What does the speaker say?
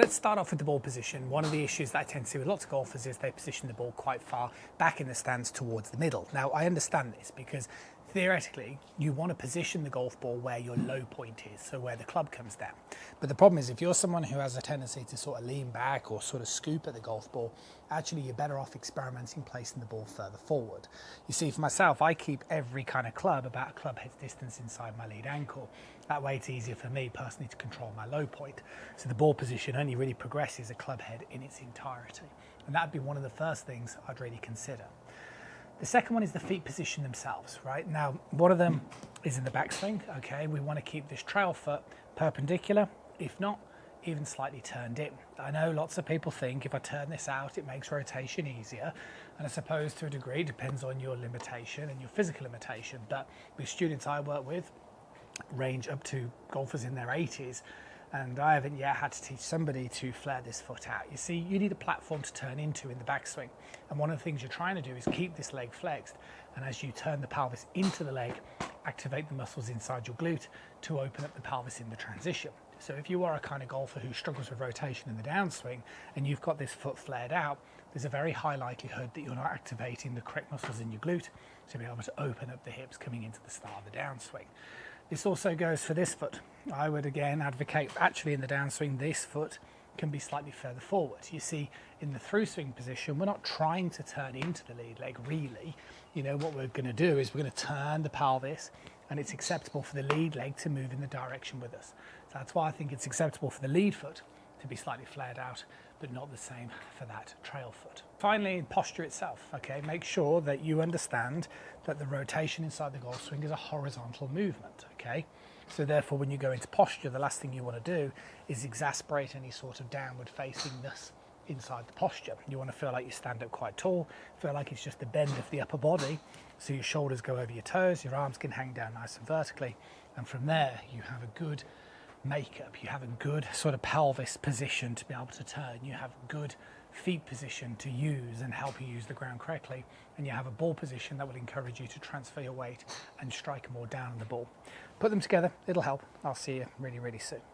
let's start off with the ball position. One of the issues that I tend to see with lots of golfers is they position the ball quite far back in the stands towards the middle. Now, I understand this because theoretically, you want to position the golf ball where your low point is, so where the club comes down. But the problem is if you're someone who has a tendency to sort of lean back or sort of scoop at the golf ball, actually you're better off experimenting placing the ball further forward. You see, for myself, I keep every kind of club about a club head distance inside my lead ankle. That way it's easier for me personally to control my low point. So the ball position only really progresses a club head in its entirety. And that'd be one of the first things I'd really consider. The second one is the feet position themselves, right? Now, one of them is in the backswing, okay? We want to keep this trail foot perpendicular, if not, even slightly turned in. I know lots of people think if I turn this out, it makes rotation easier. And I suppose to a degree, it depends on your limitation and your physical limitation. But with students I work with, range up to golfers in their 80s, and I haven't yet had to teach somebody to flare this foot out. You see, you need a platform to turn into in the backswing. And one of the things you're trying to do is keep this leg flexed. And as you turn the pelvis into the leg, activate the muscles inside your glute to open up the pelvis in the transition. So if you are a kind of golfer who struggles with rotation in the downswing and you've got this foot flared out, there's a very high likelihood that you're not activating the correct muscles in your glute to be able to open up the hips coming into the start of the downswing. This also goes for this foot. I would again advocate actually in the downswing, this foot can be slightly further forward. You see, in the through swing position, we're not trying to turn into the lead leg really. You know, what we're going to do is we're going to turn the pelvis, and it's acceptable for the lead leg to move in the direction with us. So that's why I think it's acceptable for the lead foot to be slightly flared out, but not the same for that trail foot. Finally, posture itself, okay? Make sure that you understand that the rotation inside the golf swing is a horizontal movement, okay? So therefore, when you go into posture, the last thing you want to do is exasperate any sort of downward facingness inside the posture. You want to feel like you stand up quite tall, feel like it's just the bend of the upper body, so your shoulders go over your toes, your arms can hang down nice and vertically, and from there you have a good makeup, you have a good sort of pelvis position to be able to turn, you have good feet position to use and help you use the ground correctly, and you have a ball position that will encourage you to transfer your weight and strike more down on the ball. Put them together, it'll help. I'll see you really, really soon.